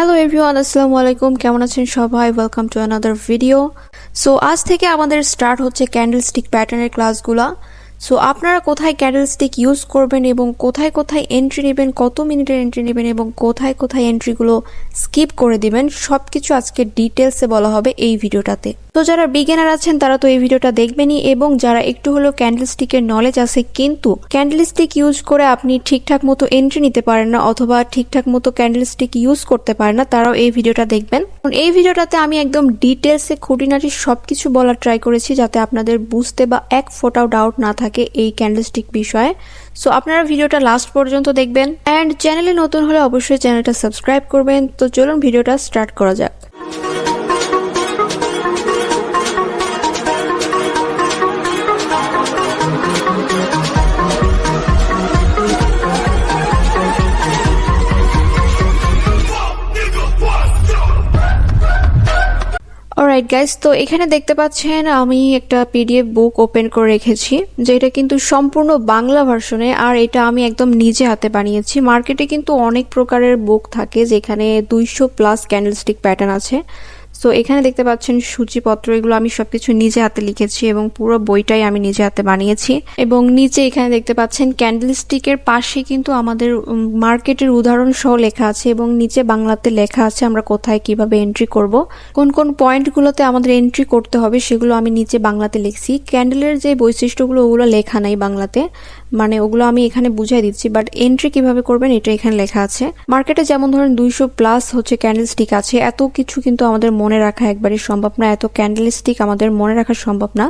Hello everyone, আসসালামু আলাইকুম। কেমন আছেন সবাই? Welcome to another video. So আজ থেকে আমাদের স্টার্ট হচ্ছে ক্যান্ডেলস্টিক প্যাটার্নের ক্লাসগুলো। সো আপনারা কোথায় ক্যান্ডেলস্টিক ইউজ করবেন এবং কোথায় কোথায় এন্ট্রি নেবেন, কত মিনিটের এন্ট্রি নেবেন এবং কোথায় কোথায় এন্ট্রিগুলো স্কিপ করে দিবেন, সব কিছু আজকে ডিটেলসে বলা হবে এই ভিডিওটাতে। তো যারা বিগিনার আছেন তারা তো এই ভিডিওটা দেখবেনই, এবং যারা একটু হলেও ক্যান্ডেলস্টিকের নলেজ আছে কিন্তু ক্যান্ডেলস্টিক ইউজ করে আপনি ঠিকঠাক মতো এন্ট্রি নিতে পারেন না অথবা ঠিকঠাক মতো ক্যান্ডেলস্টিক ইউজ করতে পারেন না, তারাও এই ভিডিওটা দেখবেন। এই ভিডিওটাতে আমি একদম ডিটেলসে খুঁটিনাটি সবকিছু বলার ট্রাই করেছি যাতে আপনাদের বুঝতে বা এক ফোঁটাও ডাউট না থাকে এই ক্যান্ডেলস্টিক বিষয়ে। সো আপনারা ভিডিওটা লাস্ট পর্যন্ত দেখবেন, অ্যান্ড চ্যানেলে নতুন হলে অবশ্যই চ্যানেলটা সাবস্ক্রাইব করবেন। তো চলুন ভিডিওটা স্টার্ট করা যাক। অলরাইট গাইস, তো এখানে দেখতে পাচ্ছেন আমি একটা পিডিএফ বুক ওপেন করে রেখেছি, যেটা কিন্তু সম্পূর্ণ বাংলা ভার্সনে, আর এটা আমি একদম নিজে হাতে বানিয়েছি। মার্কেটে কিন্তু অনেক প্রকারের বুক থাকে যেখানে 200+ ক্যান্ডেলস্টিক প্যাটার্ন আছে। সো এখানে দেখতে পাচ্ছেন সূচিপত্র, এগুলো আমি সবকিছু নিজে হাতে লিখেছি এবং পুরো বইটাই আমি নিজে হাতে বানিয়েছি। এবং নিচে এখানে দেখতে পাচ্ছেন ক্যান্ডেলস্টিকের পাশে কিন্তু আমাদের মার্কেটের উদাহরণ সহ লেখা আছে এবং নিচে বাংলাতে লেখা আছে আমরা কোথায় কিভাবে এন্ট্রি করব, কোন কোন পয়েন্টগুলোতে আমাদের এন্ট্রি করতে হবে সেগুলো আমি নিচে বাংলাতে লিখছি। ক্যান্ডেলের যে বৈশিষ্ট্যগুলো ওগুলো লেখা নাই বাংলাতে, মানে ওগুলো আমি এখানে বুঝাই দিচ্ছি, বাট এন্ট্রি কিভাবে করবেন এটা এখানে লেখা আছে। মার্কেটে যেমন ধরেন 200+ হচ্ছে ক্যান্ডেলস্টিক আছে, এত কিছু কিন্তু আমাদের মনে রাখা একবারই সম্ভব না, এত ক্যান্ডেলস্টিক আমাদের মনে রাখা সম্ভব না।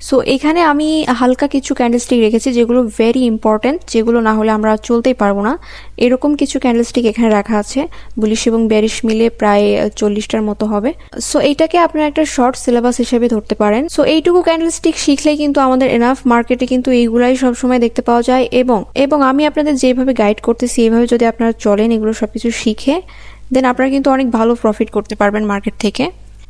সো এখানে আমি হালকা কিছু ক্যান্ডেলস্টিক রেখেছি যেগুলো ভেরি ইম্পর্টেন্ট, যেগুলো না হলে আমরা চলতেই পারবো না। এরকম কিছু ক্যান্ডেলস্টিক এখানে রাখা আছে, বুলিশ এবং বেরিশ মিলে প্রায় 40টার মতো হবে। সো এইটাকে আপনারা একটা শর্ট সিলেবাস হিসেবে ধরতে পারেন। সো এইটুকু ক্যান্ডেলস্টিক শিখলেই কিন্তু আমাদের এনাফ। মার্কেটে কিন্তু এইগুলাই সবসময় দেখতে পাওয়া যায়, এবং আমি আপনাদের যেভাবে গাইড করতেছি এইভাবে যদি আপনারা চলেন, এগুলো সবকিছু শিখে দেন আপনারা কিন্তু অনেক ভালো প্রফিট করতে পারবেন মার্কেট থেকে।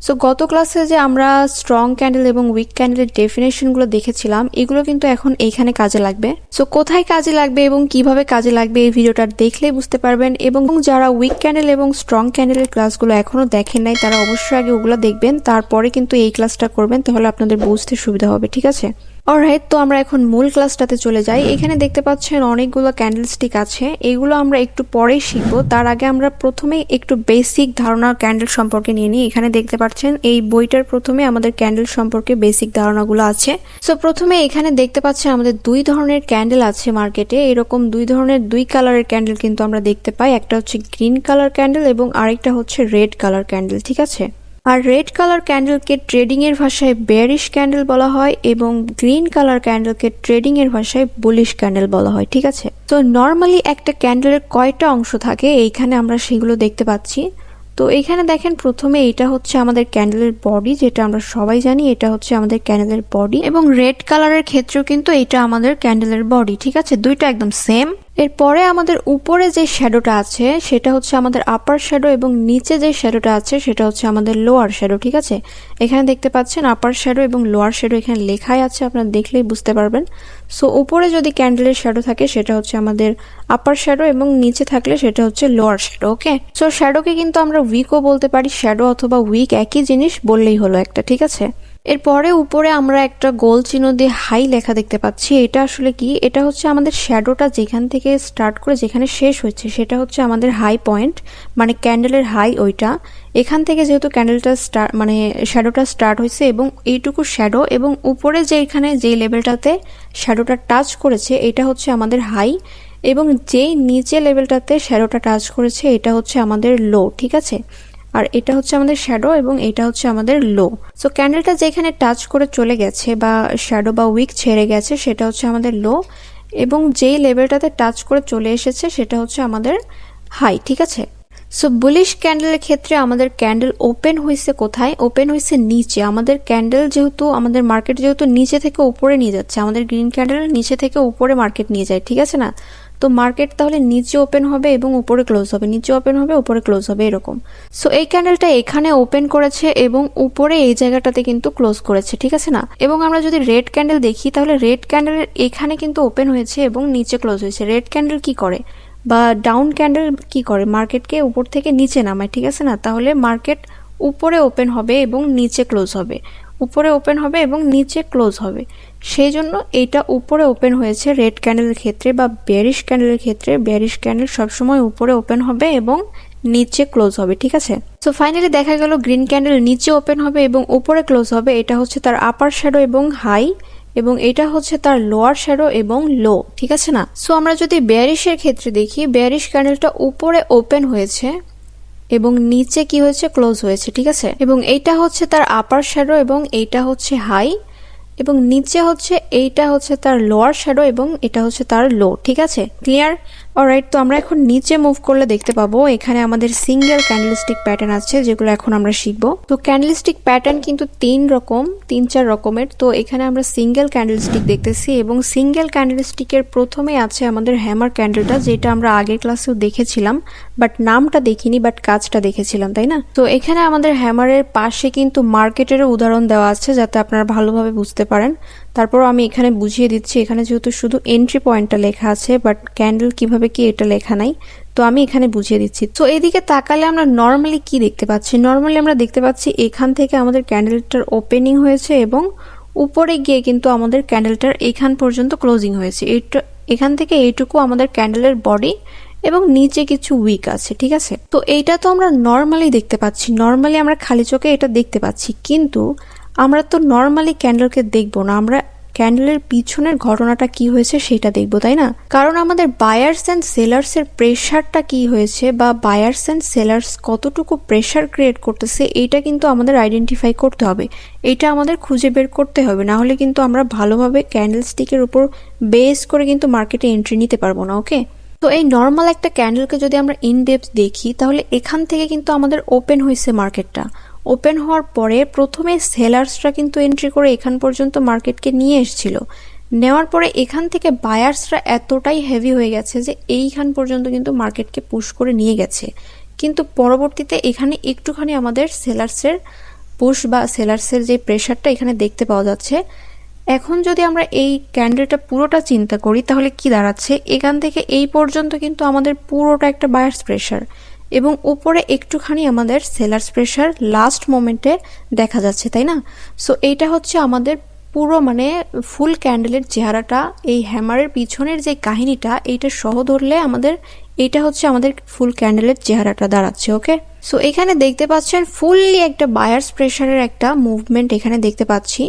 সো গত ক্লাসে যে আমরা স্ট্রং ক্যান্ডেল এবং উইক ক্যান্ডেলের ডেফিনেশনগুলো দেখেছিলাম, এগুলো কিন্তু এখন এইখানে কাজে লাগবে। সো কোথায় কাজে লাগবে এবং কিভাবে কাজে লাগবে এই ভিডিওটা দেখলেই বুঝতে পারবেন। এবং যারা উইক ক্যান্ডেল এবং স্ট্রং ক্যান্ডেলের ক্লাসগুলো এখনো দেখেন নাই তারা অবশ্যই আগে ওগুলো দেখবেন, তারপরে কিন্তু এই ক্লাসটা করবেন, তাহলে আপনাদের বুঝতে সুবিধা হবে। ঠিক আছে? অলরাইট, তো আমরা এখন মূল ক্লাসটাতে চলে যাই। এখানে দেখতে পাচ্ছেন অনেকগুলো ক্যান্ডেলস্টিক আছে, এগুলো আমরা একটু পরেই শিখবো। তার আগে আমরা প্রথমে একটু বেসিক ধারণা ক্যান্ডেল সম্পর্কে নিয়ে নিই। এখানে দেখতে পাচ্ছেন এই বইটার প্রথমে আমাদের ক্যান্ডেল সম্পর্কে বেসিক ধারণাগুলো আছে। সো প্রথমে এখানে দেখতে পাচ্ছেন আমাদের দুই ধরনের ক্যান্ডেল আছে মার্কেটে। এরকম দুই ধরনের দুই কালারের ক্যান্ডেল কিন্তু আমরা দেখতে পাই, একটা হচ্ছে গ্রিন কালার ক্যান্ডেল এবং আরেকটা হচ্ছে রেড কালার ক্যান্ডেল। ঠিক আছে? আর রেড কালার ক্যান্ডেলকে ট্রেডিং এর ভাষায় বেয়ারিশ ক্যান্ডেল বলা হয় এবং গ্রিন কালার ক্যান্ডেলকে ট্রেডিং এর ভাষায় বুলিশ ক্যান্ডেল বলা হয়। ঠিক আছে? তো নর্মালি একটা ক্যান্ডেলের কয়টা অংশ থাকে এইখানে আমরা সেগুলো দেখতে পাচ্ছি। তো এইখানে দেখেন প্রথমে এটা হচ্ছে আমাদের ক্যান্ডেলের বডি, যেটা আমরা সবাই জানি এটা হচ্ছে আমাদের ক্যান্ডেলের বডি, এবং রেড কালারের ক্ষেত্রেও কিন্তু এটা আমাদের ক্যান্ডেলের বডি। ঠিক আছে? দুইটা একদম সেম। এরপরে আমাদের উপরে যে শ্যাডোটা আছে সেটা হচ্ছে আমাদের আপার শ্যাডো এবং নিচে যে শ্যাডোটা আছে সেটা হচ্ছে আমাদের লোয়ার শ্যাডো। ঠিক আছে? এখানে দেখতে পাচ্ছেন আপার শ্যাডো এবং লোয়ার শ্যাডো এখানে লেখাই আছে, আপনারা দেখলেই বুঝতে পারবেন। সো উপরে যদি ক্যান্ডেলের শ্যাডো থাকে সেটা হচ্ছে আমাদের আপার শ্যাডো এবং নিচে থাকলে সেটা হচ্ছে লোয়ার শ্যাডো। ওকে? সো শ্যাডোকে কিন্তু আমরা উইকও বলতে পারি, শ্যাডো অথবা উইক একই জিনিস বললেই হলো একটা। ঠিক আছে? এরপরে উপরে আমরা একটা গোল চিহ্ন দিয়ে হাই লেখা দেখতে পাচ্ছি। এটা আসলে কি? এটা হচ্ছে আমাদের শ্যাডোটা যেখান থেকে স্টার্ট করে যেখানে শেষ হচ্ছে সেটা হচ্ছে আমাদের হাই পয়েন্ট, মানে ক্যান্ডেলের হাই ওইটা। এখান থেকে যেহেতু ক্যান্ডেলটা শ্যাডোটা স্টার্ট হয়েছে এবং এইটুকু শ্যাডো, এবং উপরে যে এখানে যে লেভেলটাতে শ্যাডোটা টাচ করেছে এটা হচ্ছে আমাদের হাই, এবং যেই নিচে লেভেলটাতে শ্যাডোটা টাচ করেছে এটা হচ্ছে আমাদের লো। ঠিক আছে? আর এটা হচ্ছে আমাদের শ্যাডো এবং এটা হচ্ছে আমাদের লো। সো ক্যান্ডেলটা যেখানে টাচ করে চলে গেছে বা শ্যাডো বা উইক ছেড়ে গেছে সেটা হচ্ছে আমাদের লো, এবং যেই লেভেলটাতে টাচ করে চলে এসেছে সেটা হচ্ছে আমাদের হাই। ঠিক আছে? সো বুলিশ ক্যান্ডেলের ক্ষেত্রে আমাদের ক্যান্ডেল ওপেন হয়েছে কোথায়? ওপেন হয়েছে নিচে। আমাদের ক্যান্ডেল যেহেতু আমাদের মার্কেট যেহেতু নিচে থেকে উপরে নিয়ে যাচ্ছে, আমাদের গ্রিন ক্যান্ডেল নিচে থেকে উপরে মার্কেট নিয়ে যায়। ঠিক আছে না? তো মার্কেট তাহলে নিচে ওপেন হবে এবং উপরে ক্লোজ হবে, নিচে ওপেন হবে উপরে ক্লোজ হবে, এরকম। সো এই ক্যান্ডেলটা এখানে ওপেন করেছে এবং উপরে এই জায়গাটাতে কিন্তু ক্লোজ করেছে। ঠিক আছে না? এবং আমরা যদি রেড ক্যান্ডেল দেখি তাহলে রেড ক্যান্ডেলের এখানে কিন্তু ওপেন হয়েছে এবং নিচে ক্লোজ হয়েছে। রেড ক্যান্ডেল কি করে? বা ডাউন ক্যান্ডেল কি করে, মার্কেটকে উপর থেকে নিচে নামায়, ঠিক আছে না? তাহলে মার্কেট উপরে ওপেন হবে এবং নিচে ক্লোজ হবে, উপরে ওপেন হবে এবং নিচে ক্লোজ হবে। সেই জন্য এইটা উপরে ওপেন হয়েছে রেড ক্যান্ডেলের ক্ষেত্রে বা বেয়ারিশ ক্যান্ডেলের ক্ষেত্রে। বেয়ারিশ ক্যান্ডেল সবসময় উপরে ওপেন হবে এবং নিচে ক্লোজ হবে, ঠিক আছে? সো ফাইনালি দেখা গেল গ্রিন ক্যান্ডেল নিচে ওপেন হবে এবং উপরে ক্লোজ হবে। এটা হচ্ছে তার আপার শ্যাডো এবং হাই, এবং এটা হচ্ছে তার লোয়ার শ্যাডো এবং লো, ঠিক আছে না? সো আমরা যদি বেয়ারিশের ক্ষেত্রে দেখি, বেয়ারিশ ক্যান্ডেলটা উপরে ওপেন হয়েছে এবং নিচে কি হয়েছে, ক্লোজ হয়েছে, ঠিক আছে? এবং এইটা হচ্ছে তার আপার শ্যাডো এবং এইটা হচ্ছে হাই, এবং নিচে হচ্ছে এইটা হচ্ছে তার লোয়ার শ্যাডো এবং এটা হচ্ছে তার লো, ঠিক আছে? ক্লিয়ার? অলরাইট, তো আমরা এখন নিচে মুভ করলে দেখতে পাবো এখানে আমাদের সিঙ্গেল ক্যান্ডেলস্টিক প্যাটার্ন আছে, যেগুলো এখন আমরা শিখবো। তো ক্যান্ডেলস্টিক প্যাটার্ন কিন্তু তিন চার রকমের। তো এখানে আমরা সিঙ্গেল ক্যান্ডেলস্টিক দেখতেছি, এবং সিঙ্গেল ক্যান্ডেলস্টিকের প্রথমে আছে আমাদের হ্যামার ক্যান্ডেলটা, যেটা আমরা আগের ক্লাসেও দেখেছিলাম, বাট নামটা দেখিনি, বাট কাজটা দেখেছিলাম, তাই না? তো এখানে আমাদের হ্যামারের পাশে কিন্তু মার্কেটেরও উদাহরণ দেওয়া আছে, যাতে আপনারা ভালোভাবে বুঝতে পারেন। তারপর আমি এখানে বুঝিয়ে দিচ্ছি, এখানে যেহেতু শুধু এন্ট্রি পয়েন্টটা লেখা আছে, বাট ক্যান্ডেল কিভাবে কি এটা লেখা নাই, তো আমি এখানে বুঝিয়ে দিচ্ছি। তো এদিকে তাকালে আমরা নর্মালি কি দেখতে পাচ্ছি? নর্মালি আমরা দেখতে পাচ্ছি এখান থেকে আমাদের ক্যান্ডেলটার ওপেনিং হয়েছে এবং উপরে গিয়ে কিন্তু আমাদের ক্যান্ডেলটার এখান পর্যন্ত ক্লোজিং হয়েছে। এখান থেকে এইটুকু আমাদের ক্যান্ডেলের বডি, এবং নিচে কিছু উইক আছে, ঠিক আছে? তো এইটা তো আমরা নর্মালি দেখতে পাচ্ছি, নর্মালি আমরা খালি চোখে এটা দেখতে পাচ্ছি, কিন্তু আমরা তো নর্মালি ক্যান্ডেলকে দেখবো না, আমরা ক্যান্ডেলের পিছনের ঘটনাটা কি হয়েছে সেটা দেখবো, তাই না? কারণ আমাদের বায়ার্স অ্যান্ড সেলার্স এর প্রেশারটা কি হয়েছে, বা বায়ার্স অ্যান্ড সেলার্স কতটুকু প্রেশার ক্রিয়েট করতেছে, এইটা কিন্তু আমাদের আইডেন্টিফাই করতে হবে, এটা আমাদের খুঁজে বের করতে হবে। না হলে কিন্তু আমরা ভালোভাবে ক্যান্ডেল স্টিকের উপর বেস করে কিন্তু মার্কেটে এন্ট্রি নিতে পারবো না, ওকে? তো এই নর্মাল একটা ক্যান্ডেলকে যদি আমরা ইন ডেপথ দেখি, তাহলে এখান থেকে কিন্তু আমাদের ওপেন হয়েছে মার্কেটটা। ওপেন হওয়ার পরে প্রথমে সেলার্সরা কিন্তু এন্ট্রি করে এখান পর্যন্ত মার্কেটকে নিয়ে এসেছিল, নেওয়ার পরে এখান থেকে বায়ার্সরা এতটাই হেভি হয়ে গেছে যে এইখান পর্যন্ত কিন্তু মার্কেটকে পুশ করে নিয়ে গেছে। কিন্তু পরবর্তীতে এখানে একটুখানি আমাদের সেলার্সের পুশ বা সেলার্সের যে প্রেশারটা এখানে দেখতে পাওয়া যাচ্ছে। এখন যদি আমরা এই ক্যান্ডেলটা পুরোটা চিন্তা করি, তাহলে কি দাঁড়াচ্ছে, এখান থেকে এই পর্যন্ত কিন্তু আমাদের পুরোটা একটা বায়ার্স প্রেশার, এবং উপরে একটুখানি আমাদের সেলার্স প্রেশার লাস্ট মোমেন্টে দেখা যাচ্ছে, তাই না? সো এইটা হচ্ছে আমাদের পুরো ফুল ক্যান্ডেলের চেহারাটা। এই হ্যামারের পিছনের যে কাহিনীটা, এইটা সহ ধরলে আমাদের এইটা হচ্ছে আমাদের ফুল ক্যান্ডেলের চেহারাটা দাঁড়াচ্ছে, ওকে? সো এখানে দেখতে পাচ্ছেন ফুললি একটা বায়ার্স প্রেশারের একটা মুভমেন্ট এখানে দেখতে পাচ্ছি।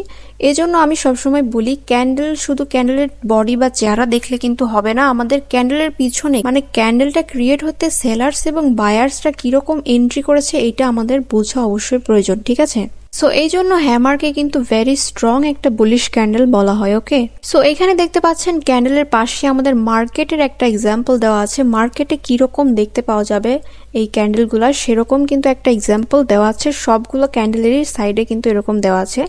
এজন্য আমি সবসময় বলি, ক্যান্ডেল শুধু ক্যান্ডেলের বডি বা চেহারা দেখলে কিন্তু হবে না, আমাদের ক্যান্ডেলের পিছনে ক্যান্ডেলটা ক্রিয়েট হতে সেলার্স এবং বায়ার্সরা কিরকম এন্ট্রি করেছে এটা আমাদের বোঝা অবশ্যই প্রয়োজন, ঠিক আছে? সো এই জন্য হ্যামারকে কিন্তু ভেরি স্ট্রং একটা বুলিশ ক্যান্ডেল বলা হয়, ওকে? সো এখানে দেখতে পাচ্ছেন ক্যান্ডেলের পাশে আমাদের মার্কেটের একটা এক্সাম্পল দেওয়া আছে। মার্কেটে কিরকম দেখতে পাওয়া যাবে এই ক্যান্ডেলগুলা, সেরকম কিন্তু একটা এক্সাম্পল দেওয়া আছে। সবগুলো ক্যান্ডেলেরই সাইডে কিন্তু এরকম দেওয়া আছে।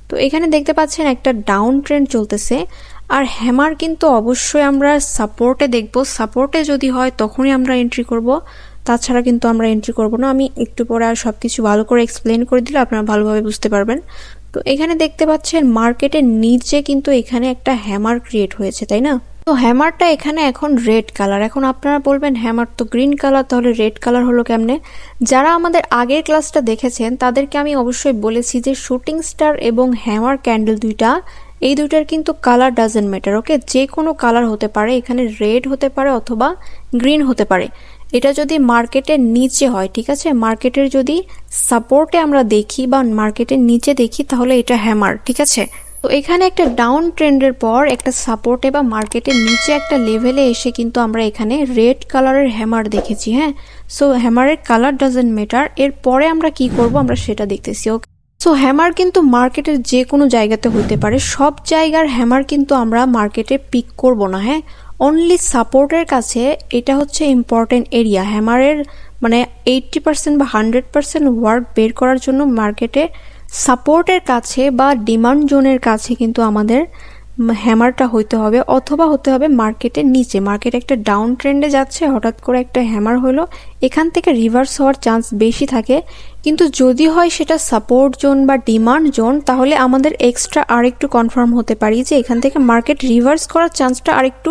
তো এখানে দেখতে পাচ্ছেন একটা ডাউন ট্রেন্ড চলতেছে, আর হ্যামার কিন্তু অবশ্যই আমরা সাপোর্টে দেখব। সাপোর্টে যদি হয় তখনই আমরা এন্ট্রি করব, তাছাড়া কিন্তু আমরা এন্ট্রি করব না। আমি একটু পরে আর সবকিছু ভালো করে এক্সপ্লেন করে দিলে আপনারা ভালোভাবে বুঝতে পারবেন। তো এখানে দেখতে পাচ্ছেন মার্কেটের নিচে কিন্তু এখানে একটা হ্যামার ক্রিয়েট হয়েছে, তাই না? তো হ্যামারটা এখানে এখন রেড কালার। এখন আপনারা বলবেন হ্যামার তো গ্রিন কালার, তাহলে রেড কালার হলো কেমনে? যারা আমাদের আগের ক্লাসটা দেখেছেন তাদেরকে আমি অবশ্যই বলেছি যে শুটিং স্টার এবং হ্যামার ক্যান্ডেল এই দুইটার কিন্তু কালার ডাজেন্ট ম্যাটার, ওকে? যে কোনো কালার হতে পারে, এখানে রেড হতে পারে অথবা গ্রিন হতে পারে। এটা যদি মার্কেটের নিচে হয়, ঠিক আছে, মার্কেটের যদি সাপোর্টে আমরা দেখি বা মার্কেটের নিচে দেখি, তাহলে এটা হ্যামার, ঠিক আছে? তো এখানে একটা ডাউন ট্রেন্ডের পর একটা সাপোর্টে বা মার্কেটের নিচে একটা লেভেলে এসে কিন্তু আমরা এখানে রেড কালারের হ্যামার দেখেছি, হ্যাঁ? সো হ্যামারের কালার ডাজেন্ট ম্যাটার। এরপরে আমরা কি করব আমরা সেটা দেখতেছি, ওকে? সো হ্যামার কিন্তু মার্কেটের যে কোনো জায়গাতে হতে পারে, সব জায়গার হ্যামার কিন্তু আমরা মার্কেটে পিক করব না, হ্যাঁ? অনলি সাপোর্টের কাছে এটা হচ্ছে ইম্পর্টেন্ট এরিয়া। হ্যামারের 80% বা 100% ওয়ার্ক বের করার জন্য মার্কেটে সাপোর্টের কাছে বা ডিমান্ড জোনের কাছে কিন্তু আমাদের হ্যামারটা হইতে হবে, অথবা হতে হবে মার্কেটের নিচে। মার্কেট একটা ডাউন ট্রেন্ডে যাচ্ছে, হঠাৎ করে একটা হ্যামার হলো, এখান থেকে রিভার্স হওয়ার চান্স বেশি থাকে। কিন্তু যদি হয় সেটা সাপোর্ট জোন বা ডিমান্ড জোন, তাহলে আমাদের এক্সট্রা আরেকটু কনফার্ম হতে পারি যে এখান থেকে মার্কেট রিভার্স করার চান্সটা আরেকটু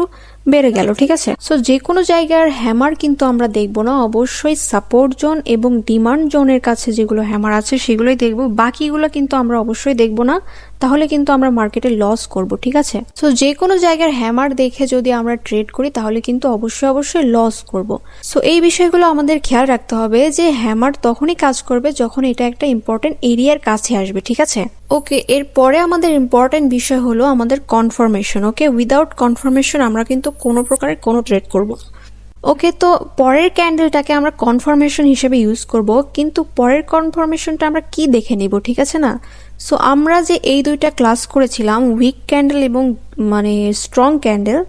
বেড়ে গেল, ঠিক আছে। সো যে কোনো জায়গার হ্যামার কিন্তু আমরা দেখবো না, অবশ্যই সাপোর্ট জোন এবং ডিমান্ড জোনের কাছে যেগুলো হ্যামার আছে সেগুলোই দেখবো, বাকিগুলো কিন্তু আমরা অবশ্যই দেখবো না, তাহলে কিন্তু আমরা মার্কেটে লস করব, ঠিক আছে। সো যে কোনো জায়গার হ্যামার দেখে যদি আমরা ট্রেড করি তাহলে কিন্তু অবশ্যই অবশ্যই লস করব। সো এই বিষয়গুলো আমাদের খেয়াল রাখতে হবে যে হ্যামার তখনই কাজ করবে যখন এটা একটা ইম্পর্টেন্ট এরিয়ার কাছে আসবে, ঠিক আছে। ওকে, এরপরে আমাদের ইম্পর্টেন্ট বিষয় হলো আমাদের কনফার্মেশন। ওকে, উইদাউট কনফার্মেশন আমরা কিন্তু কোনো প্রকারের কোনো ট্রেড করব। ওকে, তো পরের ক্যান্ডেলটাকে আমরা কনফার্মেশন হিসেবে ইউজ করব, কিন্তু পরের কনফার্মেশনটা আমরা কি দেখে নিব, ঠিক আছে না। সো আমরা যে এই দুইটা ক্লাস করেছিলাম, উইক ক্যান্ডেল এবং মানে স্ট্রং ক্যান্ডেল,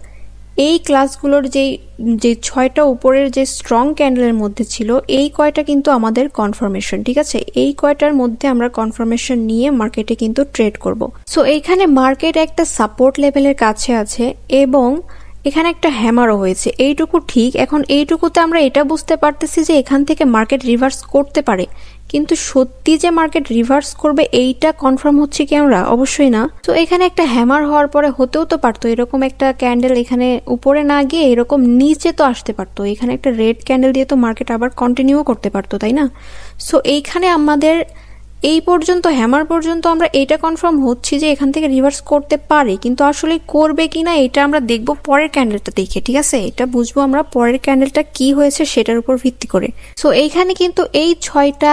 এই ক্লাসগুলোর যে ছয়টা উপরের যে স্ট্রং ক্যান্ডেলের মধ্যে ছিল এই কয়টা কিন্তু আমাদের কনফার্মেশন, ঠিক আছে। এই কয়টার মধ্যে আমরা কনফার্মেশন নিয়ে মার্কেটে কিন্তু ট্রেড করব। সো এইখানে মার্কেট একটা সাপোর্ট লেভেলের কাছে আছে এবং এখানে একটা হ্যামারও হয়েছে, এইটুকু ঠিক। এখন এইটুকুতে আমরা এটা বুঝতে পারতেছি যে এখান থেকে মার্কেট রিভার্স করতে পারে, কিন্তু সত্যি যে মার্কেট রিভার্স করবে এইটা কনফার্ম হচ্ছে কি আমরা? অবশ্যই না। তো এখানে একটা হ্যামার হওয়ার পরে হতেও তো পারতো এরকম একটা ক্যান্ডেল এখানে উপরে না গিয়ে এরকম নিচে তো আসতে পারতো, এখানে একটা রেড ক্যান্ডেল দিয়ে তো মার্কেট আবার কন্টিনিউ করতে পারতো, তাই না। সো এইখানে আমাদের এই পর্যন্ত হ্যামার পর্যন্ত আমরা এটা কনফার্ম হচ্ছি যে এখান থেকে রিভার্স করতে পারে, কিন্তু আসলে করবে কিনা এটা আমরা দেখব পরের ক্যান্ডেলটা দেখে, ঠিক আছে। এটা বুঝবো আমরা পরের ক্যান্ডেলটা কি হয়েছে সেটার উপর ভিত্তি করে। সো এইখানে কিন্তু এই ছয়টা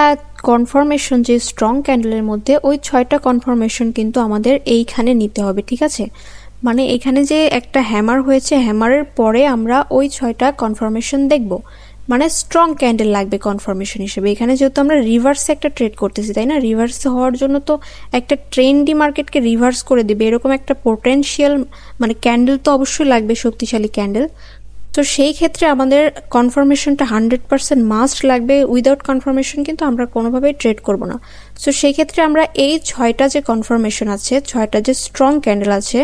কনফার্মেশন যে স্ট্রং ক্যান্ডেলের মধ্যে, ওই ছয়টা কনফার্মেশন কিন্তু আমাদের এইখানে নিতে হবে, ঠিক আছে। মানে এখানে যে একটা হ্যামার হয়েছে, হ্যামারের পরে আমরা ওই ছয়টা কনফার্মেশন দেখব, মানে স্ট্রং ক্যান্ডেল লাগবে কনফার্মেশন হিসেবে। এখানে যেহেতু আমরা রিভার্সে একটা ট্রেড করতেছি, তাই না, রিভার্সে হওয়ার জন্য তো একটা ট্রেন্ডি মার্কেটকে রিভার্স করে দেবে এরকম একটা পোটেনশিয়াল মানে ক্যান্ডেল তো অবশ্যই লাগবে, শক্তিশালী ক্যান্ডেল। তো সেই ক্ষেত্রে আমাদের কনফার্মেশনটা 100% মাস্ট লাগবে। উইদাউট কনফার্মেশন কিন্তু আমরা কোনোভাবেই ট্রেড করব না। সো সেই ক্ষেত্রে আমরা এই ছয়টা যে কনফার্মেশন আছে, ছয়টা যে স্ট্রং ক্যান্ডেল আছে,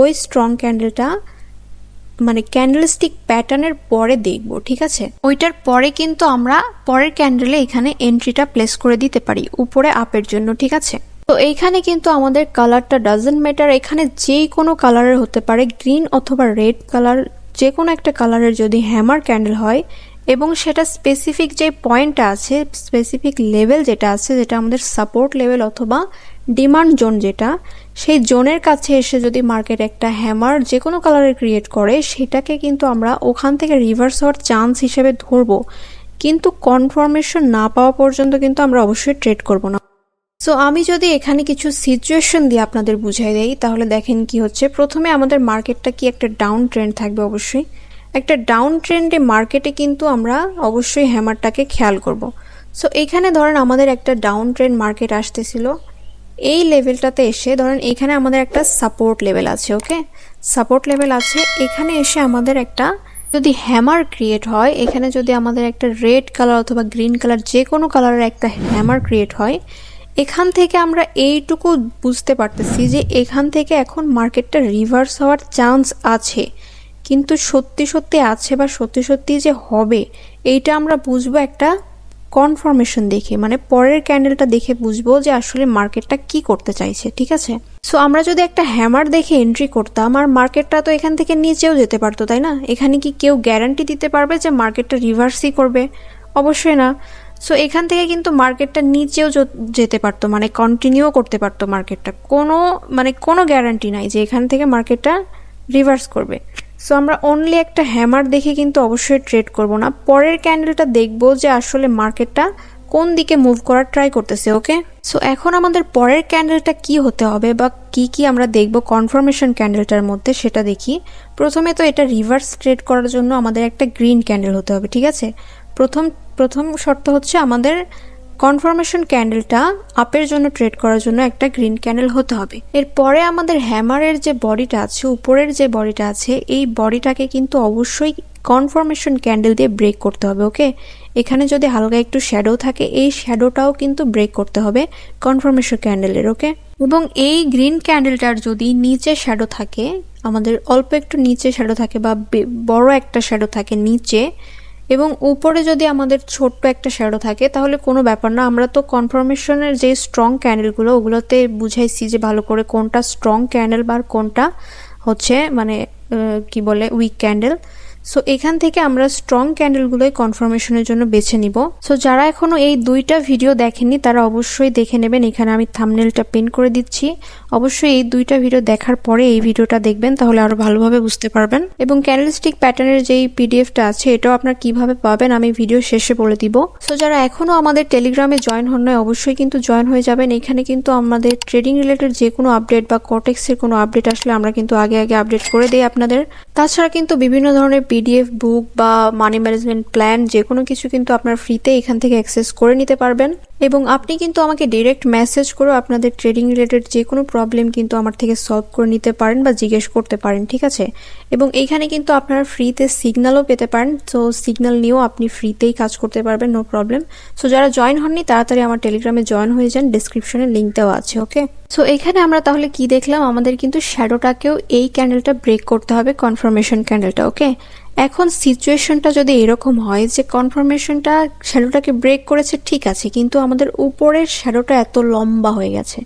ওই স্ট্রং ক্যান্ডেলটা মানে ক্যান্ডেলস্টিক প্যাটার্নের পরে দেখব, ঠিক আছে। ওইটার পরে কিন্তু আমরা পরের ক্যান্ডেলে এখানে এন্ট্রিটা প্লেস করে দিতে পারি উপরে আপের জন্য, ঠিক আছে। তো এইখানে কিন্তু আমাদের কালারটা ডাজন্ট ম্যাটার, এখানে যে কোনো কালারের হতে পারে, গ্রিন অথবা রেড কালার, যে কোনো একটা কালারের যদি হ্যামার ক্যান্ডেল হয় এবং সেটা স্পেসিফিক যে পয়েন্টটা আছে, স্পেসিফিক লেভেল যেটা আছে, যেটা আমাদের সাপোর্ট লেভেল অথবা ডিমান্ড জোন যেটা, সেই জোনের কাছে এসে যদি মার্কেট একটা হ্যামার যে কোনো কালারের ক্রিয়েট করে, সেটাকে কিন্তু আমরা ওখান থেকে রিভার্স হওয়ার চান্স হিসেবে ধরবো, কিন্তু কনফার্মেশন না পাওয়া পর্যন্ত কিন্তু আমরা অবশ্যই ট্রেড করব না। সো আমি যদি এখানে কিছু সিচুয়েশন দিয়ে আপনাদের বুঝাই দেই তাহলে দেখেন কি হচ্ছে। প্রথমে আমাদের মার্কেটটা কি একটা ডাউন ট্রেন্ড থাকবে, অবশ্যই একটা ডাউন ট্রেন্ডে মার্কেটে কিন্তু আমরা অবশ্যই হ্যামারটাকে খেয়াল করব। সো এখানে ধরেন আমাদের একটা ডাউন ট্রেন্ড মার্কেট আসতেছিল, এই লেভেলটাতে এসে ধরেন এখানে আমাদের একটা সাপোর্ট লেভেল আছে, ওকে, সাপোর্ট লেভেল আছে। এখানে এসে আমাদের একটা যদি হ্যামার ক্রিয়েট হয়, এখানে যদি আমাদের একটা রেড কালার অথবা গ্রিন কালার যে কোনো কালারের একটা হ্যামার ক্রিয়েট হয়, এখান থেকে আমরা এইটুকু বুঝতে পারতেছি যে এখান থেকে এখন মার্কেটটা রিভার্স হওয়ার চান্স আছে, কিন্তু সত্যি সত্যি আছে বা সত্যি সত্যি যে হবে এইটা আমরা বুঝবো একটা কনফার্মেশন দেখে, মানে পরের ক্যান্ডেলটা দেখে বুঝবো যে আসলে মার্কেটটা কি করতে চাইছে, ঠিক আছে। সো আমরা যদি একটা হ্যামার দেখে এন্ট্রি করতাম আর মার্কেটটা তো এখান থেকে নিচেও যেতে পারতো, তাই না। এখানে কি কেউ গ্যারান্টি দিতে পারবে যে মার্কেটটা রিভার্সই করবে? অবশ্যই না। সো এখান থেকে কিন্তু মার্কেটটা নিচেও যেতে পারতো, মানে কন্টিনিউ করতে পারতো মার্কেটটা, কোনো গ্যারান্টি নাই যে এখান থেকে মার্কেটটা রিভার্স করবে। সো আমরা অনলি একটা হ্যামার দেখে কিন্তু অবশ্যই ট্রেড করব না, পরের ক্যান্ডেলটা দেখব যে আসলে মার্কেটটা কোন দিকে মুভ করার ট্রাই করতেছে, ওকে। সো এখন আমাদের পরের ক্যান্ডেলটা কি হতে হবে বা কি আমরা দেখব কনফার্মেশন ক্যান্ডেলটার মধ্যে সেটা দেখি। প্রথমে তো এটা রিভার্স ট্রেড করার জন্য আমাদের একটা গ্রিন ক্যান্ডেল হতে হবে, ঠিক আছে। প্রথম শর্ত হচ্ছে আমাদের কনফার্মেশন ক্যান্ডেলটা আপের জন্য ট্রেড করার জন্য একটা গ্রিন ক্যান্ডেল হতে হবে। এরপরে আমাদের হ্যামারের যে বডিটা আছে, উপরের যে বডিটা আছে, এই বডিটাকে কিন্তু অবশ্যই কনফার্মেশন ক্যান্ডেল দিয়ে ব্রেক করতে হবে, ওকে। এখানে যদি হালকা একটু শ্যাডো থাকে, এই শ্যাডোটাও কিন্তু ব্রেক করতে হবে কনফার্মেশন ক্যান্ডেলের, ওকে। এবং এই গ্রিন ক্যান্ডেলটার যদি নিচে শ্যাডো থাকে, আমাদের অল্প একটু নিচে শ্যাডো থাকে বা বড় একটা শ্যাডো থাকে নিচে, এবং উপরে যদি আমাদের ছোট্ট একটা শ্যাডো থাকে, তাহলে কোনো ব্যাপার না। আমরা তো কনফার্মেশনের যে স্ট্রং ক্যান্ডেলগুলো ওগুলোতে বুঝাইছি যে ভালো করে কোনটা স্ট্রং ক্যান্ডেল বা কোনটা হচ্ছে মানে কি বলে উইক ক্যান্ডেল। সো এখান থেকে আমরা স্ট্রং ক্যান্ডেলগুলোই কনফার্মেশনের জন্য বেছে নিব। সো যারা এখনো এই দুইটা ভিডিও দেখেননি তারা অবশ্যই দেখে নেবেন, এখানে আমি থাম্বনেলটা পিন করে দিচ্ছি। অবশ্যই এই দুইটা ভিডিও দেখার পরে এই ভিডিওটা দেখবেন, তাহলে আরো ভালোভাবে বুঝতে পারবেন। এবং ক্যান্ডেলস্টিক প্যাটার্নের যেই পিডিএফটা আছে এটাও আপনারা কিভাবে পাবেন আমি ভিডিও শেষে বলে দিব। সো যারা এখনো আমাদের টেলিগ্রামে জয়েন হন নাই অবশ্যই কিন্তু জয়েন হয়ে যাবেন। এখানে কিন্তু আমাদের ট্রেডিং রিলেটেড যে কোনো আপডেট বা কটেক্সের কোনো আপডেট আসলে আমরা কিন্তু আগে আগে আপডেট করে দিই আপনাদের। তাছাড়া কিন্তু বিভিন্ন ধরনের পিডিএফ বুক বা মানি ম্যানেজমেন্ট প্ল্যান যে কোনো কিছু কিন্তু আপনার ফ্রিতে এখান থেকে অ্যাক্সেস করে নিতে পারবেন। এবং আপনি কিন্তু আমাকে ডিরেক্ট মেসেজ করে আপনাদের ট্রেডিং রিলেটেড যে কোনো প্রবলেম কিন্তু আমার থেকে সলভ করে নিতে পারেন বা জিজ্ঞেস করতে পারেন, ঠিক আছে। এবং এইখানে কিন্তু আপনারা ফ্রিতে সিগন্যালও পেতে পারেন, তো সিগন্যাল নিয়েও আপনি ফ্রিতেই কাজ করতে পারবেন, নো প্রবলেম। সো যারা জয়েন হননি তাড়াতাড়ি আমার টেলিগ্রামে জয়েন হয়ে যান, ডিসক্রিপশনে লিঙ্ক দেওয়া আছে, ওকে। সো এখানে আমরা তাহলে কি দেখলাম, আমাদের কিন্তু শ্যাডোটাকেও এই ক্যান্ডেলটা ব্রেক করতে হবে, কনফার্মেশন ক্যান্ডেলটা, ওকে। এখন সিচুয়েশনটা যদি এরকম হয় যে কনফার্মেশনটা শ্যাডোটাকে ব্রেক করেছে, ঠিক আছে, কিন্তু আমাদের উপরের শ্যাডোটা এত লম্বা হয়ে গেছে,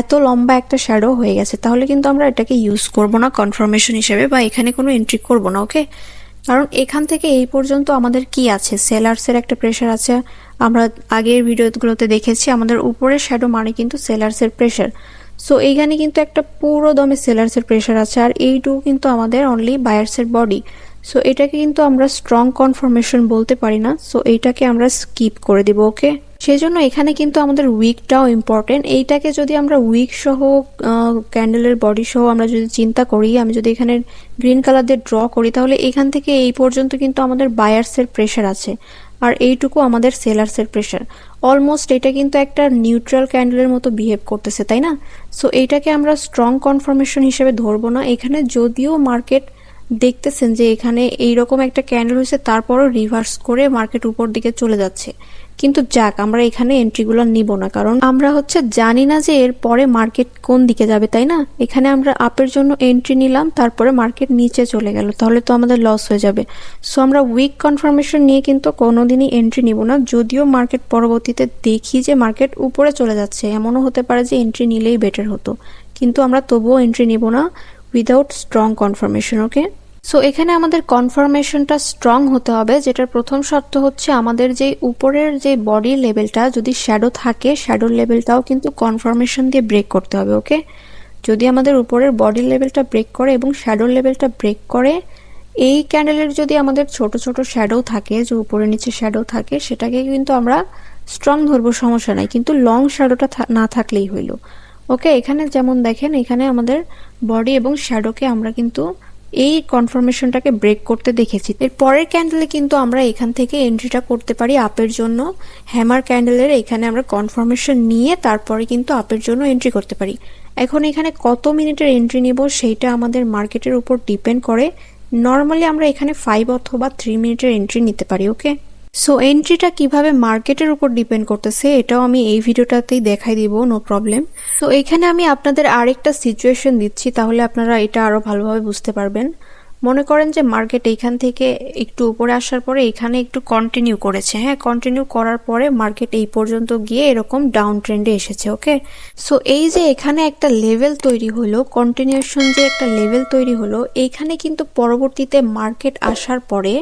এত লম্বা একটা শ্যাডো হয়ে গেছে, তাহলে কিন্তু আমরা এটাকে ইউজ করব না কনফার্মেশন হিসেবে বা এখানে কোনো এন্ট্রি করব না, ওকে। কারণ এখান থেকে এই পর্যন্ত আমাদের কি আছে, সেলার্সের একটা প্রেশার আছে, আমরা আগের ভিডিওগুলোতে দেখেছি আমাদের উপরের শ্যাডো মানে কিন্তু সেলার্সের প্রেশার। সো এইখানে কিন্তু একটা পুরো দমে সেলার্সের প্রেশার আছে, আর এইটুকু কিন্তু আমাদের অনলি বায়ার্সের বডি। সো এটাকে কিন্তু আমরা স্ট্রং কনফার্মেশন বলতে পারি না, সো এইটাকে আমরা স্কিপ করে দিব, ওকে। সেই জন্য এখানে কিন্তু আমাদের উইকটাও ইম্পর্টেন্ট। এইটাকে যদি আমরা উইক সহ ক্যান্ডেলের বডি সহ আমরা যদি চিন্তা করি, আমি যদি এখানে গ্রিন কালার দিয়ে ড্র করি, তাহলে এখান থেকে এই পর্যন্ত কিন্তু আমাদের বায়ার্সের প্রেশার আছে, আর এইটুকু আমাদের সেলার্সের প্রেশার। অলমোস্ট এটা কিন্তু একটা নিউট্রাল ক্যান্ডেলের মতো বিহেভ করতেছে, তাই না? সো এইটাকে আমরা স্ট্রং কনফার্মেশন হিসেবে ধরবো না। এখানে যদিও মার্কেট দেখতেছেন যে এখানে এইরকম একটা ক্যান্ডেল হয়েছে, তারপরও রিভার্স করে মার্কেট উপর দিকে চলে যাচ্ছে, কিন্তু যাক, আমরা এখানে এন্ট্রিগুলো নিব না, কারণ আমরা জানি না যে এর পরে মার্কেট কোন দিকে যাবে, তাই না? এখানে আমরা আপের জন্য এন্ট্রি নিলাম, তারপরে মার্কেট নিচে চলে গেল, তাহলে তো আমাদের লস হয়ে যাবে। সো আমরা উইক কনফার্মেশন নিয়ে কিন্তু কোনোদিনই এন্ট্রি নিব না। যদিও মার্কেট পরবর্তীতে দেখি যে মার্কেট উপরে চলে যাচ্ছে, এমনও হতে পারে যে এন্ট্রি নিলেই বেটার হতো, কিন্তু আমরা তবুও এন্ট্রি নিব না উইদাউট স্ট্রং কনফার্মেশন, ওকে। সো এখানে আমাদের কনফার্মেশনটা স্ট্রং হতে হবে, যেটার প্রথম শর্ত হচ্ছে আমাদের যে উপরের যে বডি লেভেলটা যদি শ্যাডো থাকে, শ্যাডোর লেভেলটাও কিন্তু কনফার্মেশন দিয়ে ব্রেক করতে হবে, ওকে। যদি আমাদের উপরের বডি লেভেলটা ব্রেক করে এবং শ্যাডোর লেভেলটা ব্রেক করে, এই ক্যান্ডেলের যদি আমাদের ছোট ছোট শ্যাডো থাকে, যে উপরে নিচে শ্যাডো থাকে, সেটাকে কিন্তু আমরা স্ট্রং ধরবো, সমস্যা নাই, কিন্তু লং শ্যাডোটা না থাকলেই হইল, ওকে। এখানে যেমন দেখেন, এখানে আমাদের বডি এবং শ্যাডোকে আমরা কিন্তু এই কনফার্মেশনটাকে ব্রেক করতে দেখেছি। এর পরের ক্যান্ডেলে কিন্তু আমরা এখান থেকে এন্ট্রিটা করতে পারি আপের জন্য। হ্যামার ক্যান্ডেলের এখানে আমরা কনফার্মেশন নিয়ে তারপরে কিন্তু আপের জন্য এন্ট্রি করতে পারি। এখন এখানে কত মিনিটের এন্ট্রি নিব সেইটা আমাদের মার্কেটের উপর ডিপেন্ড করে। নর্মালি আমরা এখানে 5 অথবা 3 মিনিটের এন্ট্রি নিতে পারি, ওকে। সো এন্ট্রিটা কিভাবে মার্কেটের উপর ডিপেন্ড করতেছে এটাও আমি এই ভিডিওটাতেই দেখাই দিব, নো প্রবলেম। তো এখানে আমি আপনাদের আরেকটা সিচুয়েশন দিচ্ছি, তাহলে আপনারা এটা আরো ভালোভাবে বুঝতে পারবেন। মনে করেন যে মার্কেট এইখান থেকে একটু উপরে আসার পরে এখানে একটু কন্টিনিউ করেছে, হ্যাঁ, কন্টিনিউ করার পরে মার্কেট এই পর্যন্ত গিয়ে এরকম ডাউন ট্রেন্ডে এসেছে, ওকে। সো এই যে এখানে একটা লেভেল তৈরি হলো, কন্টিনিউশন যে একটা লেভেল তৈরি হলো, এইখানে কিন্তু পরবর্তীতে মার্কেট আসার পরে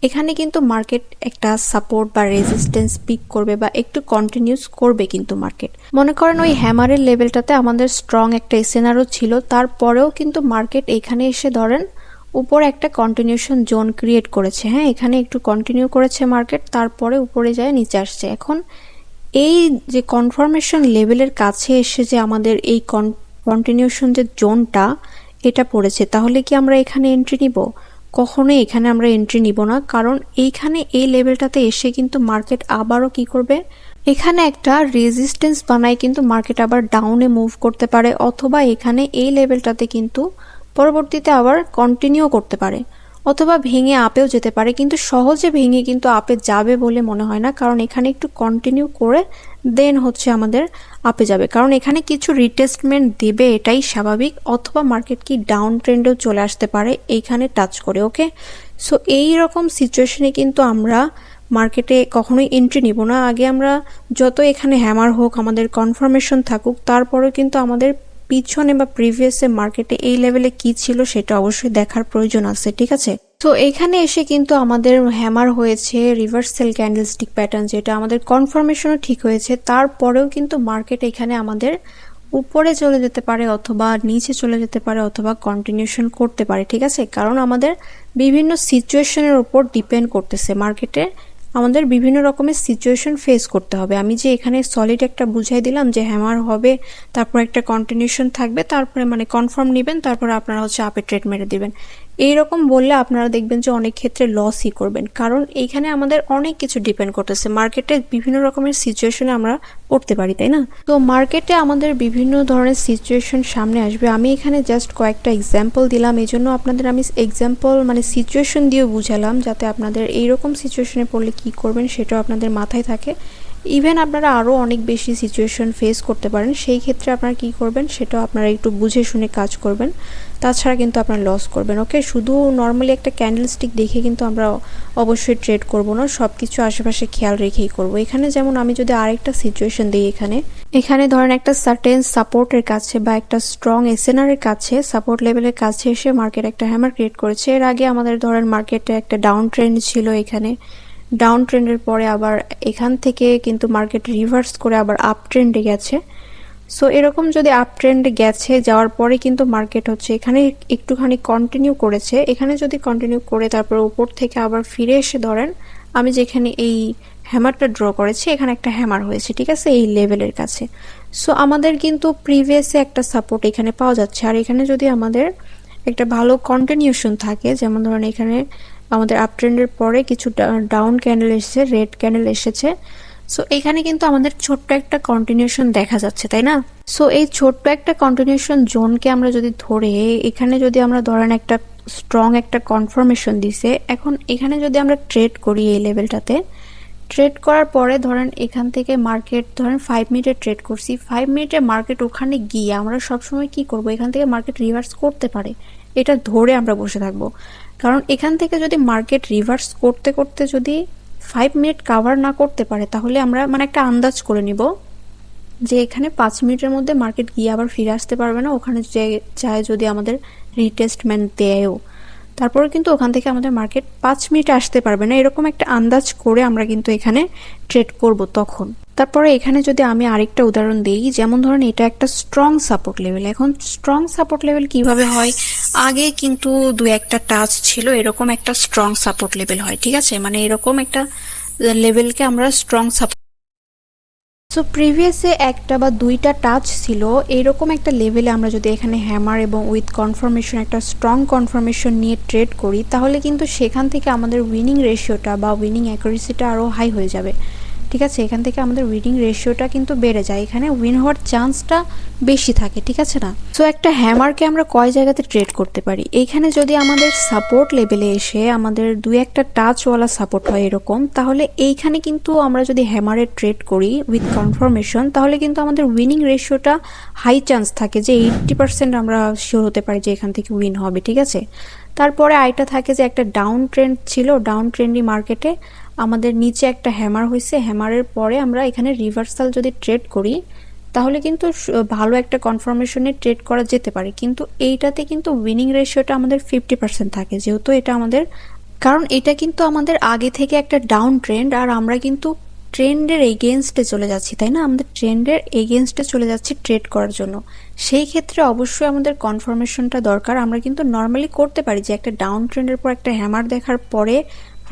এখানে কিন্তু মার্কেট একটা সাপোর্ট বা রেজিস্ট্যান্স পিক করবে বা একটু কন্টিনিউস করবে কিন্তু মার্কেট। মনে করেন ওই হ্যামারের লেভেলটাতে আমাদের স্ট্রং একটা এসএনআরও ছিল, তারপরেও কিন্তু মার্কেট এখানে এসে ধরেন উপর একটা কন্টিনিউশন জোন ক্রিয়েট করেছে, হ্যাঁ, এখানে একটু কন্টিনিউ করেছে মার্কেট, তারপরে উপরে যায় নিচে আসছে। এখন এই যে কনফার্মেশন লেভেলের কাছে এসে যে আমাদের এই কন্টিনিউশন যে জোনটা এটা পড়েছে, তাহলে কি আমরা এখানে এন্ট্রি নিব? কখনোই এখানে আমরা এন্ট্রি নিব না, কারণ এইখানে এই লেভেলটাতে এসে কিন্তু মার্কেট আবারও কি করবে, এখানে একটা রেজিস্ট্যান্স বানায় কিন্তু মার্কেট আবার ডাউনে মুভ করতে পারে, অথবা এখানে এই লেভেলটাতে কিন্তু পরবর্তীতে আবার কন্টিনিউ করতে পারে, অথবা ভেঙে আপেও যেতে পারে, কিন্তু সহজে ভেঙে কিন্তু আপে যাবে বলে মনে হয় না, কারণ এখানে একটু কন্টিনিউ করে দেন আমাদের আপে যাবে, কারণ এখানে কিছু রিটেস্টমেন্ট দেবে, এটাই স্বাভাবিক, অথবা মার্কেট কি ডাউন ট্রেন্ডেও চলে আসতে পারে এইখানে টাচ করে, ওকে। সো এই রকম সিচুয়েশনে কিন্তু আমরা মার্কেটে কখনোই এন্ট্রি নিব না। আগে আমরা যত এখানে হ্যামার হোক, আমাদের কনফার্মেশন থাকুক, তারপরেও কিন্তু আমাদের পিছনে বা প্রিভিয়াসে মার্কেটে এই লেভেলে কি ছিল সেটা অবশ্যই দেখার প্রয়োজন আছে, ঠিক আছে। তো এখানে এসে কিন্তু আমাদের হ্যামার হয়েছে রিভার্সাল ক্যান্ডেলস্টিক প্যাটার্ন, যেটা আমাদের কনফার্মেশনও ঠিক হয়েছে। তারপরেও কিন্তু মার্কেট এখানে আমাদের উপরে চলে যেতে পারে অথবা নিচে চলে যেতে পারে অথবা কন্টিনিউশন করতে পারে, ঠিক আছে। কারণ আমাদের বিভিন্ন সিচুয়েশনের উপর ডিপেন্ড করতেছে, মার্কেটে আমাদের বিভিন্ন রকমের সিচুয়েশন ফেস করতে হবে। আমি যে এখানে সলিড একটা বুঝাই দিলাম যে হ্যামার হবে, তারপর একটা কন্টিনিউশন থাকবে, তারপরে মানে কনফার্ম নেবেন, তারপরে আপনারা হচ্ছে আপে ট্রেড মেরে দিবেন, এইরকম বললে আপনারা দেখবেন যে অনেক ক্ষেত্রে লসই করবেন। কারণ এইখানে আমাদের অনেক কিছু ডিপেন্ড করতেছে, মার্কেটে বিভিন্ন রকমের সিচুয়েশনে আমরা পড়তে পারি, তাই না। তো মার্কেটে আমাদের বিভিন্ন ধরনের সিচুয়েশন সামনে আসবে। আমি এখানে জাস্ট কয়েকটা এক্সাম্পল দিলাম, এই জন্য আপনাদের আমি এক্সাম্পল মানে সিচুয়েশন দিয়েও বুঝালাম, যাতে আপনাদের এইরকম সিচুয়েশনে পড়লে কি করবেন সেটাও আপনাদের মাথায় থাকে। ইভেন আপনারা আরও অনেক বেশি সিচুয়েশন ফেস করতে পারেন, সেই ক্ষেত্রে আপনারা কি করবেন সেটাও আপনারা একটু বুঝে শুনে কাজ করবেন, তাছাড়া কিন্তু আপনারা লস করবেন। ওকে, শুধু নর্মালি একটা ক্যান্ডেলস্টিক দেখে কিন্তু আমরা অবশ্যই ট্রেড করব না, সব কিছু আশেপাশে খেয়াল রেখেই করব। এখানে যেমন আমি যদি আরেকটা সিচুয়েশন দিই, এখানে ধরেন একটা সার্টেন সাপোর্টের কাছে বা একটা স্ট্রং এসএনআর এর কাছে, সাপোর্ট লেভেলের কাছে এসে মার্কেট একটা হ্যামার ক্রিয়েট করেছে। এর আগে আমাদের ধরেন মার্কেটে একটা ডাউন ট্রেন্ড ছিল, এখানে ডাউন ট্রেন্ডের পরে আবার এখান থেকে কিন্তু মার্কেট রিভার্স করে আবার আপ ট্রেন্ডে গেছে। সো এরকম যদি আপ ট্রেন্ডে গেছে, যাওয়ার পরে কিন্তু মার্কেট হচ্ছে এখানে একটুখানি কন্টিনিউ করেছে, এখানে যদি কন্টিনিউ করে তারপর উপর থেকে আবার ফিরে এসে ধরেন আমি যেখানে এই হ্যামারটা ড্র করেছি, এখানে একটা হ্যামার হয়েছে, ঠিক আছে, এই লেভেলের কাছে। সো আমাদের কিন্তু প্রিভিয়াসে একটা সাপোর্ট এখানে পাওয়া যাচ্ছে, আর এখানে যদি আমাদের একটা ভালো কন্টিনিউশন থাকে, যেমন ধরেন এখানে আমাদের আপ ট্রেন্ডের পরে কিছু ডাউন ক্যান্ডেল এসেছে, রেড ক্যান্ডেল এসেছে। সো এখানে কিন্তু আমাদের ছোট্ট একটা কন্টিনিউশন দেখা যাচ্ছে, তাই না। সো এই ছোট্ট একটা কন্টিনিউশন জোনকে আমরা যদি ধরে এখানে যদি আমরা ধরেন একটা স্ট্রং একটা কনফার্মেশন দিছে, এখন এখানে যদি আমরা ট্রেড করি এই লেভেলটাতে, ট্রেড করার পরে ধরেন এখান থেকে মার্কেট ধরেন 5 মিনিটে ট্রেড করছি, 5 মিনিটে মার্কেট ওখানে গিয়ে আমরা সবসময় কি করব, এখান থেকে মার্কেট রিভার্স করতে পারে এটা ধরে আমরা বসে থাকবো। কারণ এখান থেকে যদি মার্কেট রিভার্স করতে করতে যদি 5 মিনিট কাভার না করতে পারে, তাহলে আমরা মানে একটা আন্দাজ করে নিব যে এখানে 5 মিনিটের মধ্যে মার্কেট গিয়ে আবার ফিরে আসতে পারবে না, ওখানে চায় যদি আমাদের রিটেস্টমেন্ট দেয়ও, তারপরে কিন্তু ওখান থেকে আমাদের মার্কেট 5 মিনিটে আসতে পারবে না, এরকম একটা আন্দাজ করে আমরা কিন্তু এখানে ট্রেড করব তখন। তারপরে এখানে যদি আমি আরেকটা উদাহরণ দিই, যেমন ধরেন এটা একটা স্ট্রং সাপোর্ট লেভেল। এখন স্ট্রং সাপোর্ট লেভেল কিভাবে হয়, আগে কিন্তু দু একটা টাচ ছিল, এরকম একটা স্ট্রং সাপোর্ট লেভেল হয়, ঠিক আছে, মানে এরকম একটা লেভেলকে আমরা স্ট্রং সাপোর্ট। সো প্রিভিয়াসে একটা বা দুইটা টাচ ছিল, এইরকম একটা লেভেলে আমরা যদি এখানে হ্যামার এবং উইথ কনফার্মেশন একটা স্ট্রং কনফার্মেশন নিয়ে ট্রেড করি, তাহলে কিন্তু সেখান থেকে আমাদের উইনিং রেশিওটা বা উইনিং অ্যাকুরেসিটা আরও হাই হয়ে যাবে, ঠিক আছে। এখান থেকে আমাদের উইনিং রেশিওটা কিন্তু বেড়ে যায়, এখানে উইন হওয়ার চান্সটা বেশি থাকে, ঠিক আছে না। সো একটা হ্যামারকে আমরা কয় জায়গাতে ট্রেড করতে পারি, এইখানে যদি আমাদের সাপোর্ট লেভেলে এসে আমাদের দুই একটা টাচওয়ালা সাপোর্ট হয় এরকম, তাহলে এইখানে কিন্তু আমরা যদি হ্যামারে ট্রেড করি উইথ কনফার্মেশন, তাহলে কিন্তু আমাদের উইনিং রেশিওটা হাই চান্স থাকে যে 80% আমরা শিওর হতে পারি যে এখান থেকে উইন হবে, ঠিক আছে। তারপরে আইটা থাকে যে একটা ডাউন ট্রেন্ড ছিল, ডাউন ট্রেন্ডি মার্কেটে আমাদের নিচে একটা হ্যামার হয়েছে, হ্যামারের পরে আমরা এখানে রিভার্সাল যদি ট্রেড করি, তাহলে কিন্তু ভালো একটা কনফার্মেশনে ট্রেড করা যেতে পারে। কিন্তু এইটাতে কিন্তু উইনিং রেশিওটা আমাদের 50% থাকে, যেহেতু এটা আমাদের, কারণ এটা কিন্তু আমাদের আগে থেকে একটা ডাউন ট্রেন্ড, আর আমরা কিন্তু ট্রেন্ডের এগেনস্টে চলে যাচ্ছি, তাই না, আমাদের ট্রেন্ডের এগেনস্টে চলে যাচ্ছি ট্রেড করার জন্য। সেই ক্ষেত্রে অবশ্যই আমাদের কনফার্মেশনটা দরকার। আমরা কিন্তু নর্মালি করতে পারি যে একটা ডাউন ট্রেন্ডের পর একটা হ্যামার দেখার পরে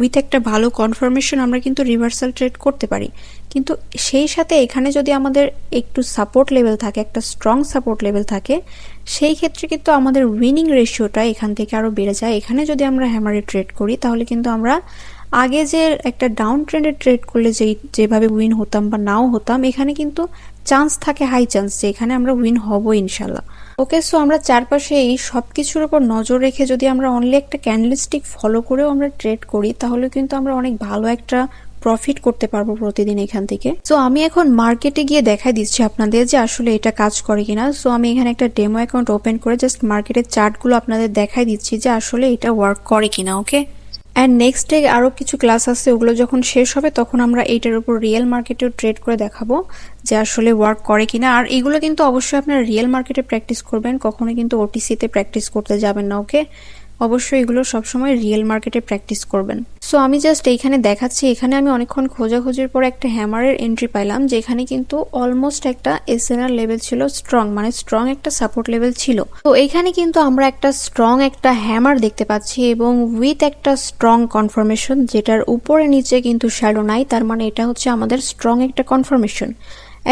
উইথ একটা ভালো কনফার্মেশন আমরা কিন্তু রিভার্সাল ট্রেড করতে পারি, কিন্তু সেই সাথে এখানে যদি আমাদের একটু সাপোর্ট লেভেল থাকে, একটা স্ট্রং সাপোর্ট লেভেল থাকে, সেই ক্ষেত্রে কিন্তু আমাদের উইনিং রেশিওটা এখান থেকে আরও বেড়ে যায়। এখানে যদি আমরা হ্যামারে ট্রেড করি, তাহলে কিন্তু আমরা আগে যে একটা ডাউন ট্রেন্ডে ট্রেড করলে যেভাবে উইন হতাম বা নাও হতাম, এখানে কিন্তু চান্স থাকে, হাই চান্স যে এখানে আমরা উইন হব ইনশাল্লাহ। ওকে, সো আমরা চারপাশে এই সব কিছুর উপর নজর রেখে যদি আমরা অনলি একটা ক্যান্ডেলস্টিক ফলো করেও আমরা ট্রেড করি, তাহলে কিন্তু আমরা অনেক ভালো একটা প্রফিট করতে পারবো প্রতিদিন এখান থেকে। সো আমি এখন মার্কেটে গিয়ে দেখাই দিচ্ছি আপনাদের যে আসলে এটা কাজ করে কিনা। সো আমি এখানে একটা ডেমো অ্যাকাউন্ট ওপেন করে জাস্ট মার্কেটের চার্টগুলো আপনাদের দেখাই দিচ্ছি যে আসলে এটা ওয়ার্ক করে কিনা। ওকে, অ্যান্ড নেক্সট ডে আরও কিছু ক্লাস আছে, ওগুলো যখন শেষ হবে তখন আমরা এইটার উপর রিয়েল মার্কেটেও ট্রেড করে দেখাবো যে আসলে ওয়ার্ক করে কিনা। আর এগুলো কিন্তু অবশ্যই আপনারা রিয়েল মার্কেটে প্র্যাকটিস করবেন, কখনো কিন্তু ওটিসিতে প্র্যাকটিস করতে যাবেন না, ওকে? অবশ্যই এগুলো সবসময় রিয়েল মার্কেটে প্র্যাকটিস করবেন। সো আমি জাস্ট এইখানে দেখাচ্ছি, এখানে আমি অনেকক্ষণ খোঁজাখুঁজির পর একটা হ্যামারের এন্ট্রি পাইলাম, যেখানে কিন্তু অলমোস্ট একটা এসএনআর লেভেল ছিল, স্ট্রং মানে স্ট্রং একটা সাপোর্ট লেভেল ছিল। তো এখানে কিন্তু আমরা একটা স্ট্রং একটা হ্যামার দেখতে পাচ্ছি এবং উইথ একটা স্ট্রং কনফার্মেশন, যেটার উপরে নিচে কিন্তু শ্যাডো নাই, তার মানে এটা হচ্ছে আমাদের স্ট্রং একটা কনফার্মেশন।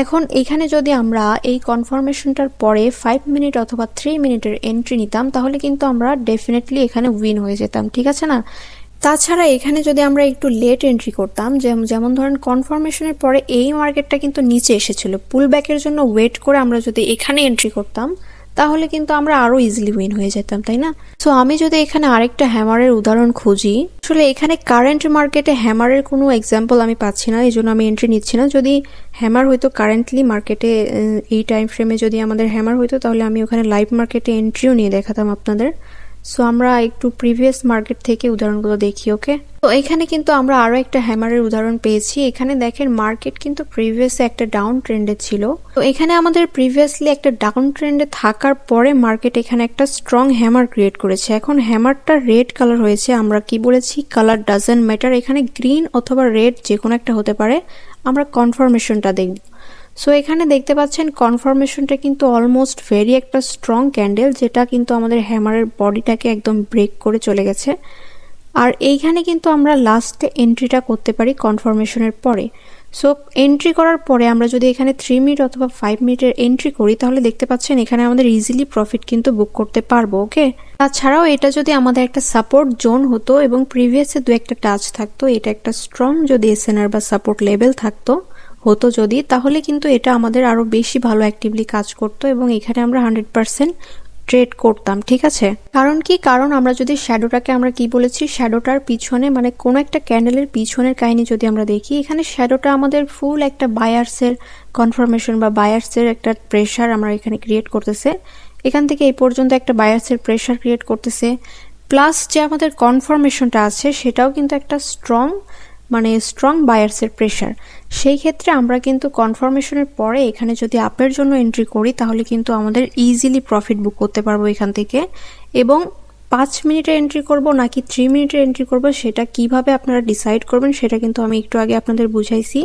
এখন এখানে যদি আমরা এই কনফার্মেশনটার পরে 5 মিনিট অথবা 3 মিনিটের এন্ট্রি নিতাম, তাহলে কিন্তু আমরা ডেফিনেটলি এখানে উইন হয়ে যেতাম, ঠিক আছে না? তাছাড়া এখানে যদি আমরা একটু লেট এন্ট্রি করতাম, যেমন ধরেন কনফার্মেশনের পরে এই মার্কেটটা কিন্তু নিচে এসেছিল, পুল ব্যাকের জন্য ওয়েট করে আমরা যদি এখানে এন্ট্রি করতাম, তাহলে কিন্তু আমরা আরো ইজিলি উইন হয়ে যেতাম, তাই না? সো আমি যদি এখানে আরেকটা হ্যামারের উদাহরণ খুঁজি, আসলে এখানে কারেন্ট মার্কেটে হ্যামারের কোনো এক্সাম্পল আমি পাচ্ছি না, এই জন্য আমি এন্ট্রি নিচ্ছি না। যদি হ্যামার হয়তো কারেন্টলি মার্কেটে এই টাইম ফ্রেমে যদি আমাদের হ্যামার হইতো, তাহলে আমি ওখানে লাইভ মার্কেটে এন্ট্রিও নিয়ে দেখাতাম আপনাদের। সো আমরা একটু প্রিভিয়াস মার্কেট থেকে উদাহরণগুলো দেখি, ওকে? তো এখানে কিন্তু আমরা আরো একটা হ্যামারের উদাহরণ পেয়েছি। এখানে দেখেন মার্কেট কিন্তু প্রিভিয়াসলি একটা ডাউন ট্রেন্ডে ছিল। তো এখানে আমাদের প্রিভিয়াসলি একটা ডাউন ট্রেন্ডে থাকার পরে মার্কেট এখানে একটা স্ট্রং হ্যামার ক্রিয়েট করেছে। এখন হ্যামারটা রেড কালার হয়েছে, আমরা কি বলেছি, কালার ডাজন্ট ম্যাটার, এখানে গ্রিন অথবা রেড যে কোনো একটা হতে পারে, আমরা কনফার্মেশনটা দেখব। সো এখানে দেখতে পাচ্ছেন কনফার্মেশনটা কিন্তু অলমোস্ট ভেরি একটা স্ট্রং ক্যান্ডেল, যেটা কিন্তু আমাদের হ্যামারের বডিটাকে একদম ব্রেক করে চলে গেছে। আর এইখানে কিন্তু আমরা লাস্টে এন্ট্রিটা করতে পারি কনফার্মেশনের পরে। সো এন্ট্রি করার পরে আমরা যদি এখানে 3 মিনিট অথবা 5 মিনিটের এন্ট্রি করি, তাহলে দেখতে পাচ্ছেন এখানে আমাদের ইজিলি প্রফিট কিন্তু বুক করতে পারবো, ওকে? তাছাড়াও এটা যদি আমাদের একটা সাপোর্ট জোন হতো এবং প্রিভিয়াসে দু একটা টাচ থাকতো, এটা একটা স্ট্রং যদি এসএনআর বা সাপোর্ট লেভেল থাকতো হতো যদি, তাহলে কিন্তু এটা আমাদের আরো বেশি ভালো অ্যাক্টিভলি কাজ করতো এবং এখানে আমরা 100% ট্রেড করতাম, ঠিক আছে? কারণ কি, কারণ আমরা যদি শ্যাডোটাকে আমরা কি বলেছি, শ্যাডোটার পিছনে মানে কোন একটা ক্যান্ডেলের পিছনের কাহিনী যদি আমরা দেখি, এখানে শ্যাডোটা আমাদের ফুল একটা বায়ার্সের কনফার্মেশন বা বায়ার্সের একটা প্রেশার আমরা এখানে ক্রিয়েট করতেছে। এখান থেকে এই পর্যন্ত একটা বায়ার্সের প্রেশার ক্রিয়েট করতেছে, প্লাস যে আমাদের কনফার্মেশনটা আছে সেটাও কিন্তু একটা স্ট্রং বায়ার্সের প্রেশার। সেই ক্ষেত্রে আমরা কিন্তু কনফার্মেশনের পরে এখানে যদি আপের জন্য এন্ট্রি করি, তাহলে কিন্তু আমাদের ইজিলি প্রফিট বুক করতে পারবো এখান থেকে। এবং 5 মিনিটে এন্ট্রি করব নাকি 3 মিনিটে এন্ট্রি করব, সেটা কিভাবে আপনারা ডিসাইড করবেন সেটা কিন্তু আমি একটু আগে আপনাদের বুঝাইছি,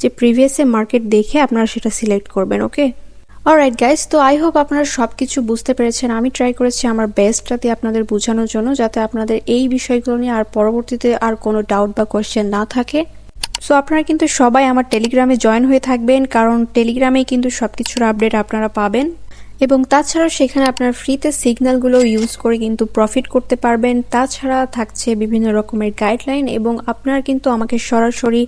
যে প্রিভিয়াসে মার্কেট দেখে আপনারা সেটা সিলেক্ট করবেন, ওকে? অলরাইট গাইস, তো আই হোপ আপনারা সবকিছু বুঝতে পেরেছেন। আমি ট্রাই করেছি আমার বেস্টটাতে আপনাদের বোঝানোর জন্য, যাতে আপনাদের এই বিষয়গুলো নিয়ে আর পরবর্তীতে আর কোনো ডাউট বা কোয়েশ্চেন না থাকে। সো আপনারা কিন্তু সবাই আমার টেলিগ্রামে জয়েন হয়ে থাকবেন, কারণ টেলিগ্রামেই কিন্তু সবকিছুর আপডেট আপনারা পাবেন এবং তাছাড়া সেখানে আপনার ফ্রিতে সিগন্যালগুলো ইউজ করে কিন্তু প্রফিট করতে পারবেন। তাছাড়া থাকছে বিভিন্ন রকমের গাইডলাইন এবং আপনারা কিন্তু আমাকে সরাসরি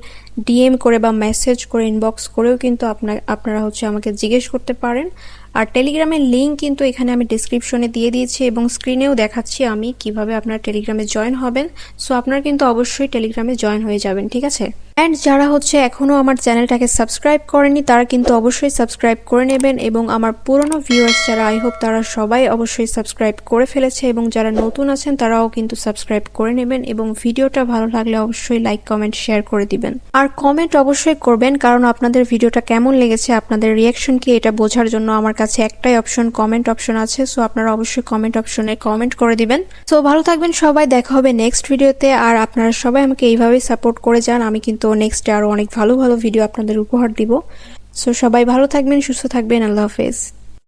ডিএম করে বা মেসেজ করে ইনবক্স করেও কিন্তু আপনারা হচ্ছে আমাকে জিজ্ঞেস করতে পারেন। আর টেলিগ্রামের লিঙ্ক কিন্তু এখানে আমি ডিসক্রিপশনে দিয়ে দিয়েছি এবং স্ক্রিনেও দেখাচ্ছি আমি কিভাবে আপনারা টেলিগ্রামে জয়েন হবেন। সো আপনারা কিন্তু অবশ্যই টেলিগ্রামে জয়েন হয়ে যাবেন, ঠিক আছে? অ্যান্ড যারা হচ্ছে এখনও আমার চ্যানেলটাকে সাবস্ক্রাইব করেনি, তারা কিন্তু অবশ্যই সাবস্ক্রাইব করে নেবেন এবং আমার পুরনো ভিউয়ার্স যারা, আই হোপ তারা সবাই অবশ্যই সাবস্ক্রাইব করে ফেলেছে এবং যারা নতুন আছেন তারাও কিন্তু সাবস্ক্রাইব করে নেবেন এবং ভিডিওটা ভালো লাগলে অবশ্যই লাইক কমেন্ট শেয়ার করে দিবেন। আর কমেন্ট অবশ্যই করবেন, কারণ আপনাদের ভিডিওটা কেমন লেগেছে, আপনাদের রিয়াকশন কি, এটা বোঝার জন্য আমার কাছে একটাই অপশন, কমেন্ট অপশন আছে। সো আপনারা অবশ্যই কমেন্ট অপশনে কমেন্ট করে দিবেন। সো ভালো থাকবেন সবাই, দেখা হবে নেক্সট ভিডিওতে। আর আপনারা সবাই আমাকে এইভাবেই সাপোর্ট করে যান, আমি কিন্তু নেক্সটে আরো অনেক ভালো ভালো ভিডিও আপনাদের উপহার দিব। সো সবাই ভালো থাকবেন, সুস্থ থাকবেন, আল্লাহ হাফেজ।